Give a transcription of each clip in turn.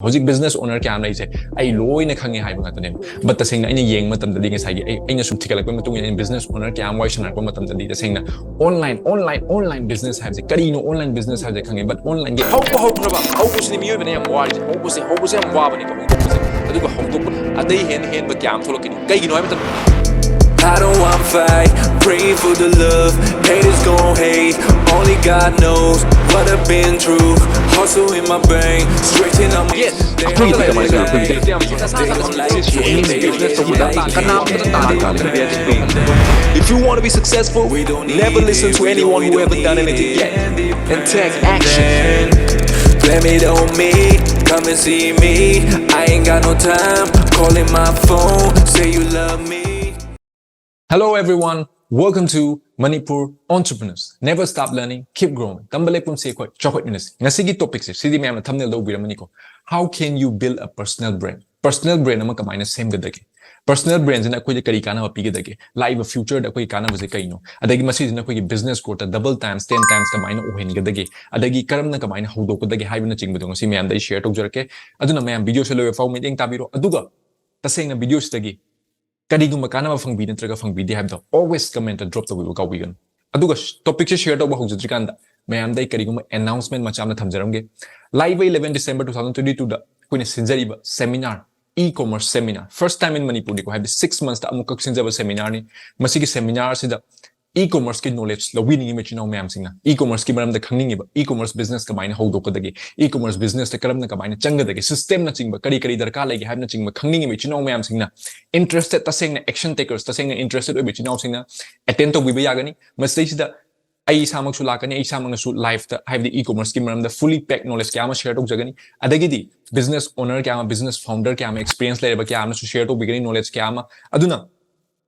Hojic business owner kya am say ai loi na khangi hai banga tane but taseng na ina yeng matam da dinga sai ai sum thikala ko matung in business owner kya am wai shana ko matam da di taseng na online business have kari no online business have khangi but online ge how ba how ko sini miyo bane am wari how ko se am wa bane ko adu ko how to adai hen ba kya am tholo kini kai gi no matam I don't want fight, praying for the love, haters gon' hate, only God knows what I've been through, hustle in my brain, stretching on my If you want to be successful, never listen to anyone who ever done anything yet, and take action. Blame it on me, come and see me, I ain't got no time, calling my phone, say you love me. Hello everyone, welcome to Manipur Entrepreneurs. Never stop learning, keep growing. TAMBA LEPKUMSI ko CHAOKHATMINASI. Ngasigi topic se sidi mayam thumbnail do biramani ko. How can you build a personal brand? Personal brand ama kamaina same gadage. Personal brands in akoi kari kana ma pigi dage. Live future da koi kana wase kaino. Adagi masi na koi business ko ta double times 10 times kamaina ohen gadage. Adagi karam na kamaina hodo ko dage haiba na chingbu ngasi mayam dai share tok jarake. Aduna mayam video se lo fa meeting tabiro. Aduga taseng na video stagi Kadiguma kana fang bi natraga fang bi have the always comment and drop the will go vegan. Aduga topic share to bahog jitrikanda. Mayam dai kadiguma announcement macham na thamjaramge. Live 11 December 2022 da kuine sinjariba seminar e-commerce seminar. First time in Manipur ko have the 6 months da amukak sinjaba seminar ni. Masigi seminar sida e-commerce ki knowledge la winning image now mayam singna. E-commerce ki maram da khangning iba. E-commerce business ka maina how do ko dagi. E-commerce business ta karam na ka maina changa dagi. System na chingba kari darka lagi have na chingba khangning image now mayam singna. Interested taseng na action takers taseng na interested image now singna. Attend to biba yagani. Mastage da ai samak sulakani ai samang su live ta have the e-commerce ki maram da fully packed knowledge kya ma share to jagani. Adagi di business owner kya ma business founder kya ma experience le ba kya ma share to bigani knowledge kya ma aduna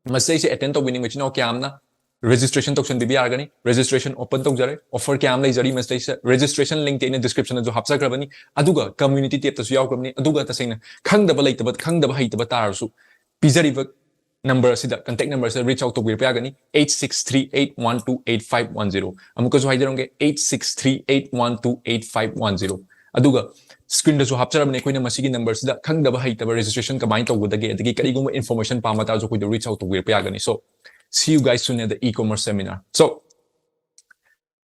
mastage attend to winning image now kya ma registration token bibi argani registration open tok jare offer kyam lai jari message registration link in description jo hapsa krabani aduga community tab ta su yaw krabani aduga ta sena khangdaba laitaba khangdaba haitaba tarsu pizari number sida contact number se reach out to pa gani 8638128510 amuka jo haidaronge 8638128510 aduga screen da jo hapsarabane koina masigi number sida khangdaba haitaba registration kamai tawudage adagi kariguma information pamata jo koi reach out to pa gani so see you guys soon at the e-commerce seminar. So,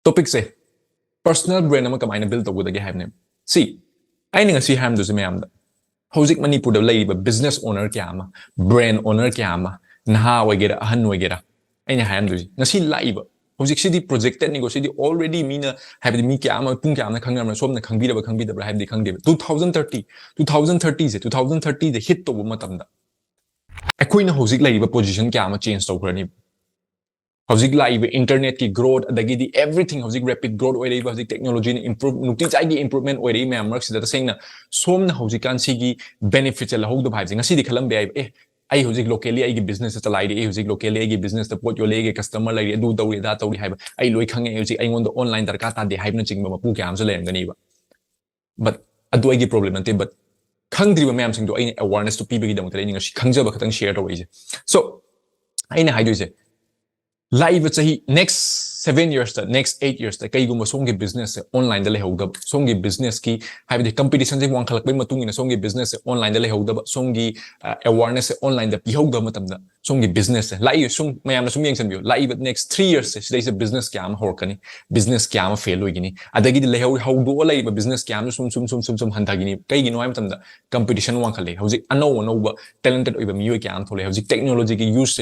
topic say personal brand ama kamaina build tawuda ge have name. See, I ninga see ham do se mayam da. Houjik Manipur da lay business owner kya ama, brand owner kya ama, naha wagera ahan wagera. Aina ham do si. Ngasi live. Houjik sidi projected ni go sidi already mina have the mi kya ama pung kya ama khangam na som na khangbi da have the khangde 2030 se 2030 the hit to matam da. Akoina housik laiba position kya ama change tawrani housik laiba internet ki growth adagi di everything housik rapid growth oi laiba housik technology ni improve nuti chai gi improvement oi rei ma'am sida ta sengna somna housik kan sigi benefits la hog do bhai ngasi di khalam be ai housik locally ai gi business ta lai di housik locally ai gi business ta pot yo le gi customer lai du tawri da tawri haiba ai loi khange housik ai ngon online darka ta de haibna chingba ma pu kya am se le ngani ba but adu ai gi problem ante but khangdriba mayam sing do ai awareness to people gi dam tare ninga khangjaba khatang share to wai so aina haidu je live chahi next 7 years ta next 8 years ta kai gumba songi business se online da le hauda songi business ki haibdi competition je wang khalak bai matung ina songi business se online da le hauda songi awareness se online da pi hauda matam da songi business se live song mayam na sum yeng san bio live next 3 years se sidai se business kya ma horkani business kya ma fail hoigini adagi di le haudo live business kya ma sum handagini kai gi no ai matam da competition wang khale hauji ano ba talented oiba miyo kya am thole hauji technology ki use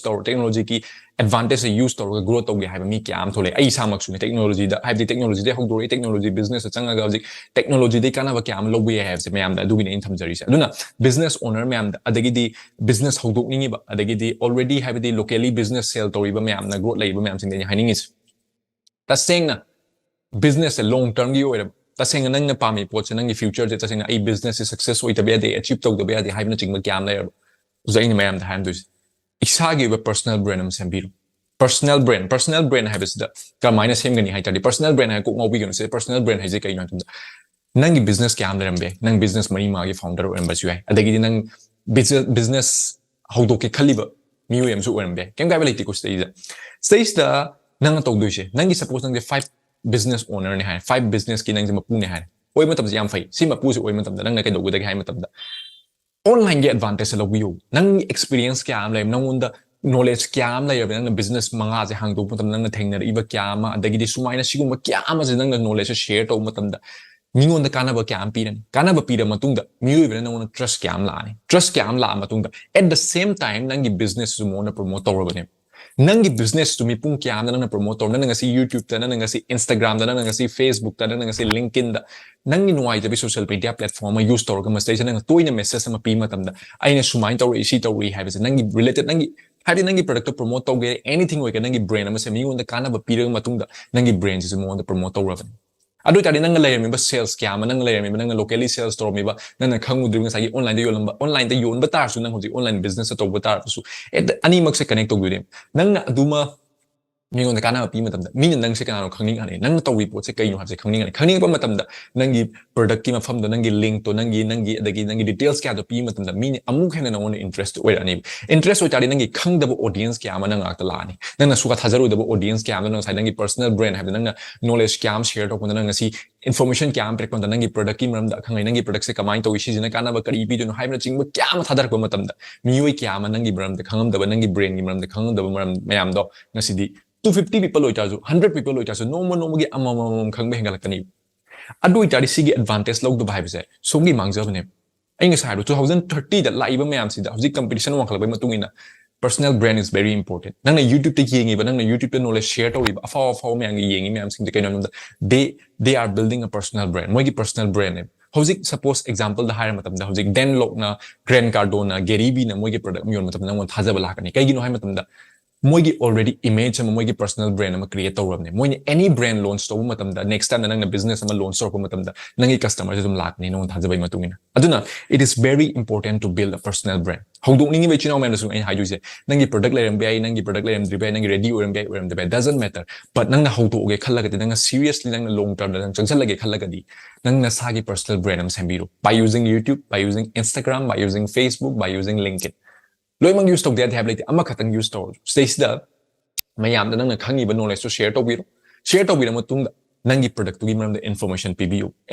to technology ki advantage se use to growth to ge haiba mi kya am thole ai samak su technology da haibdi technology de haudo technology business changa ga hauji technology de kana ba kya am lobe have se mayam da adugini in thamjari se aduna business owner mayam da adagi di business haudo ningi ba adagi di already haibdi locally business sell to riba mayam na growth laiba mayam sing de haining is ta sengna business a long term gi oira ta sengna nang na pami pot se nang gi future je ta sengna ai business is success oi ta be de achieve to de be de haibna chingma kya am la zaini mayam da ham do isagi ba personal brand am sembiru personal brand have is the kamaina same gani hai tadi personal brand hai ko ngobi gani se personal brand hai je kai na tumda nang business kya am la rambe nang business mari ma gi founder or embassy hai adagi nang business how do ke khaliba miu em su rambe kem ga belai ti ko stage da nang to do se nang gi suppose nang 5 business owner ne hai 5 business ki nang je mapu ne hai ꯑꯣꯏ ꯃꯇꯝꯁꯦ ꯌꯥꯝ ꯐꯩ ꯁꯤ ꯃꯄꯨꯁꯦ ꯑꯣꯏ ꯃꯇꯝꯗ ꯅꯪꯅ ꯀꯩꯗꯧꯒꯗꯒꯦ ꯍꯥꯏ ꯃꯇꯝꯗ ꯑꯣꯟꯂꯥꯏꯟꯒꯤ advantage ꯂꯧꯕꯤꯌꯨ ꯅꯪꯒꯤ ꯑꯦꯛꯁꯄꯤꯔꯤꯌꯦꯟꯁ ꯀꯌꯥ ꯑꯃ ꯂꯩ ꯅꯪꯉꯣꯟꯗ knowledge kya am layrabe nang business manga je hangdok matam nang thengnariba kya ama adagidi sumaina siguma kya ama je nang knowledge share to matam da mingon da kanaba kya am piran kanaba pira matungda miyoibe nang trust kya am laani trust kya am la matungda at the same time nang business su mo na promote tawrabane nangi business to mi pung kya am nang promote tor nang ngasi YouTube ta nang ngasi Instagram ta nang ngasi Facebook ta nang ngasi LinkedIn da nangi nuai jabi social media platform ma use tor ga mastai nang toina message ma pi matam da aina sumain tor isi tor ri have nangi related nangi Hari nangi product to promote tawge anything we nangi brain ama se mi on the kana ba pira matungda nangi brain is mo on the promote tawravan adu tari nang layer mi ba sales kya ma nang layer mi nang locally sales store mi ba nang khangu dring sa online de yolamba online de yon ba tar su nang hoji online business to ba tar su ani mak se connect to gudem nang aduma mi on the kana ba pi matamda mi nang se kana khangning ani nang to report se kai no ha se khangning ani khangning ba matamda nangi product ki ma pham do nangi link to nangi adagi nangi details kya do pi matamda mi amu khena na on interest we ani interest tari nangi khangdaba audience kya ma nang akta lani nang suka thajaru daba audience kya ma nang sai nangi personal brand have nang knowledge kya am share to ko nang si information kya am prek nangi product ki maram da khangai nangi product se kamai to isi jina kana ba kari pi do no haibna chingba kya ma thadar ko matamda mi oi kya ma nangi maram da khangam daba nangi brain ki maram da khangam daba maram mayam do ngasi di 250 people oitasu 100 people oitasu no mo gi amamam khangbe hengalakani adu itari sigi advantage log do bhaibse sogi mangjabane ainga sai 2030 da laiba mayam sida hoji competition wa khalbai matungina personal brand is very important nangna YouTube te yengi ba nangna YouTube te knowledge share to ri afa mayam gi yengi mayam sing de kaino they are building a personal brand mogi personal brand ne hoji suppose example da hire matam da hoji Denil na Grant Cardone Garibi na mogi product mi on matam nang thajaba lakani kai gi no hai matam da moigi already image ama moigi personal brand ama create tawrabne moini any brand launch to matam da next time nang business ama launch to matam da nangi customer jum lakni no thajabai matungina aduna it is very important to build a personal brand howdok ningi be chino men su ai haju se nangi product layam bai nangi product layam dribai nangi ready oram bai doesn't matter but nang howdok ge khallagati nang seriously nang long term da changsalage khallagadi nang na sagi personal brand am sambiru by using YouTube by using Instagram by using Facebook by using LinkedIn Loi mang use tok de have like ama khatang use to stage da mayam da nang khangi ba knowledge to share to biro matung da nangi product to gi maram da information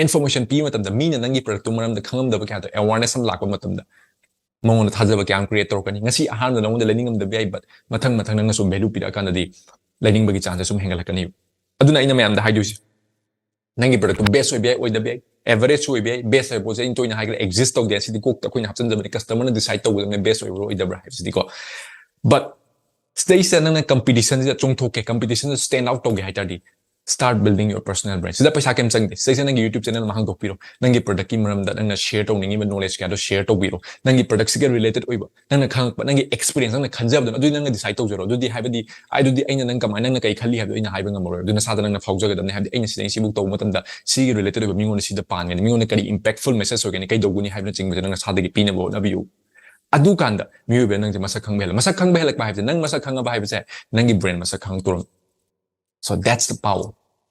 information pi matam da mina nangi product to maram da khangam da ba kya to awareness am lakwa matam da mong na thajaba kyam create to kani ngasi ahan da nong da learning am da bi but mathang nang so value pi da kan da di learning ba gi chance sum hengal kani aduna ina mayam da haidu nangi product to best oi da bi average oi bi best oi pose in toina high exist to de sidi kok ta koina hapsan da customer na decide to me best oi oi da bra sidi ko but stage na competition ja chung thoke competition stand out to ge haitadi start building your personal brand sida paisa kem chang de stage na YouTube channel ma hang dok piro nangi product ki maram da nang share to ningi knowledge ka do share to biro nangi product sig related oiba nang khang pa nangi experience nang khanjab da adu nang decide to jero adu di haibadi ai du di aina nang kamai nang kai khali habi aina haiba ngamoro adu na sa da nang phauja ga da habi aina sidai sibuk to matam da sig related oiba mingon sida pan ga mingon kari impactful message ho ga ni kai doguni haibna ching ba nang sa da gi pina bo na biu adu kanda miyobe nang masak khang behel ba haibse nang masak khang ba haibse nangi brand masak khang turum so that's the power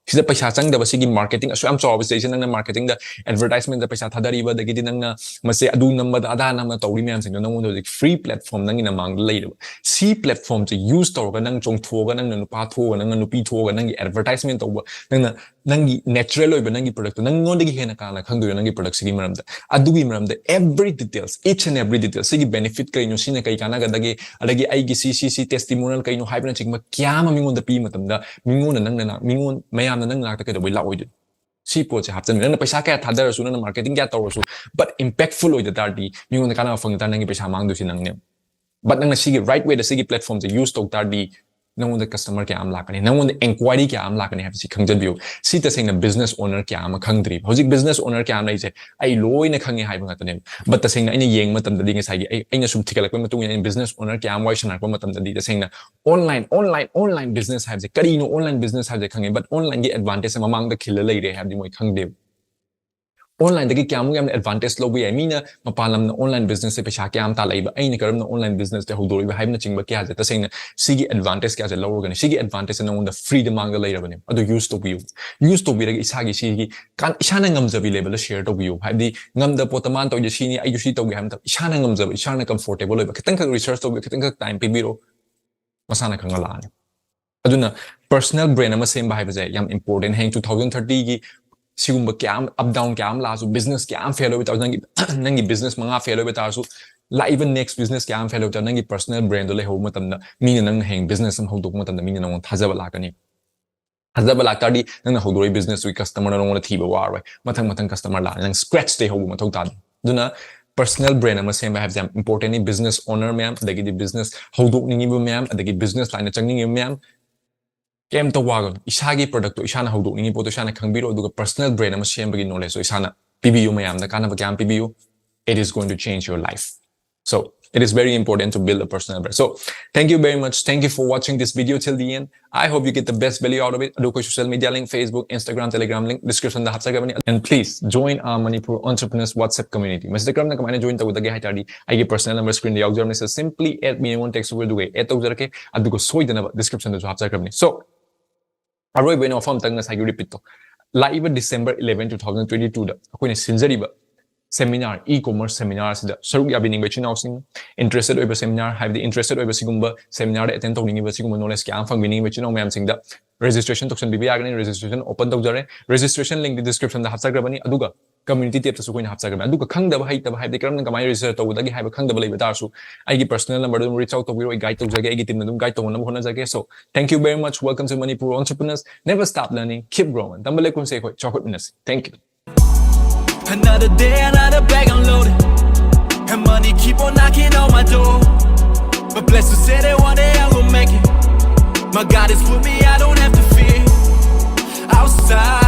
sida paisa chang da basigi marketing asu am chaw station nang marketing da advertisement da paisa thadari ba da gidi nang mase adu number da ada nam tawri myam sing nang do free platform nang ina mang lei si platform to use to ga nang chong tho ga nang nu pa tho ga nang nu pi tho ga nang advertisement to nang natural oi ba nang product nang ngon da gi hena ka na khang do nang product sigi maram da adu gi maram da every details each and every detail sigi benefit kai no sine kai kana ga da gi adagi ai gi si testimonial kai no haibna ching ma kya ma mingon da pi matam da mingon nang na mingon mayam nang lakta ke do bai laoi si po che hapchen nang paisa ka thadar su nang marketing kya tawr su but impactful oi da dardi mingon kana fang ta nang paisa mang du si nang ne but nang sigi right way da sigi platform je use to dardi nang the customer kya am lakani nang the inquiry kya am lakani have si khangjan biu si ta sing business owner kya am khangdri hojik business owner kya am lai je ai loi na khangi hai banga tane but ta sing na ina yeng matam da ding sai ai na sum thikalak pa matung ina business owner kya am wai sanar pa matam da di ta sing na online business have je kari no online business have je khangi but online gi advantage ma mang da khil lai re have di moi khangde online dagi kya yam advantage lo bi amina mapalam na online business se pesha kya am ta lai ba ai ni karam na online business de hodori ba haibna chingba kya je ta sing na sigi advantage kya je lo organi sigi advantage na on the freedom ang lai rabane adu use to bi ragi isagi sigi kan isana ngamjabi level share to bi haibdi ngamda potaman to je sini ai ju si to bi ham ta isana ngamjabi isana comfortable ba kitang ka research to bi kitang ka time pe biro masana khangala aduna personal brand ama sem ba haiba je yam important hang 2030 gi sigumba kya up down kya la so business kya fail over nangi business manga fail over tar so la even next business kya fail over nangi personal brand le ho matam na mi nang heng business am hodok matam na mi nang thajaba lakani thajaba laktadi nang hodoi business wi customer nang wala thiba war right mathang customer la nang scratch te ho mathau ta duna personal brand ama same have them important business owner ma'am adagi di business hodok ningi ma'am adagi business line changning ma'am kem to wagon isagi product to isana hodok ningi po to isana khangbiro aduga personal brand ama same bagi knowledge so isana PBU ma'am na kana ba kyam PBU it is going to change your life. So it is very important to build a personal brand. So thank you very much. Thank you for watching this video till the end. I hope you get the best value out of it. Ado ko social media link, Facebook, Instagram, Telegram link, description da hapsa gabani. And please join our Manipur Entrepreneurs WhatsApp community. Instagram na kamane join tago dagi haitadi. I get personal number screen the yaw so simply add me one text over the way. Add tago jarake ado ko soidana description da hapsa gabani. So aroi bueno form tang na sa repeat to. Live December 11, 2022 da ako ni sinjari ba seminar e-commerce seminar sida saruk yabining ba chinawsing interested over seminar have the interested over sigumba seminar attend to ningi ba sigumba knowledge kya phang bining ba chinaw mayam singda registration token bibi agani registration open tau jare registration link the description da hapsa grabani aduga community tab su koina hapsa grabani aduga khangda ba haita ba have the karam kamai register to dagi have khangda ba leba tar su ai gi personal number dum reach out to biro guide to jage ai gi team dum guide to nam hona jage so thank you very much. Welcome to Manipur Entrepreneurs. Never stop learning, keep growing. TAMBA LEPKUMSI CHAOKHATMINASI. Thank you. Another day, another bag unloaded, and money keep on knocking on my door. But blessed to say that one day I will make it. My God is with me, I don't have to fear. Outside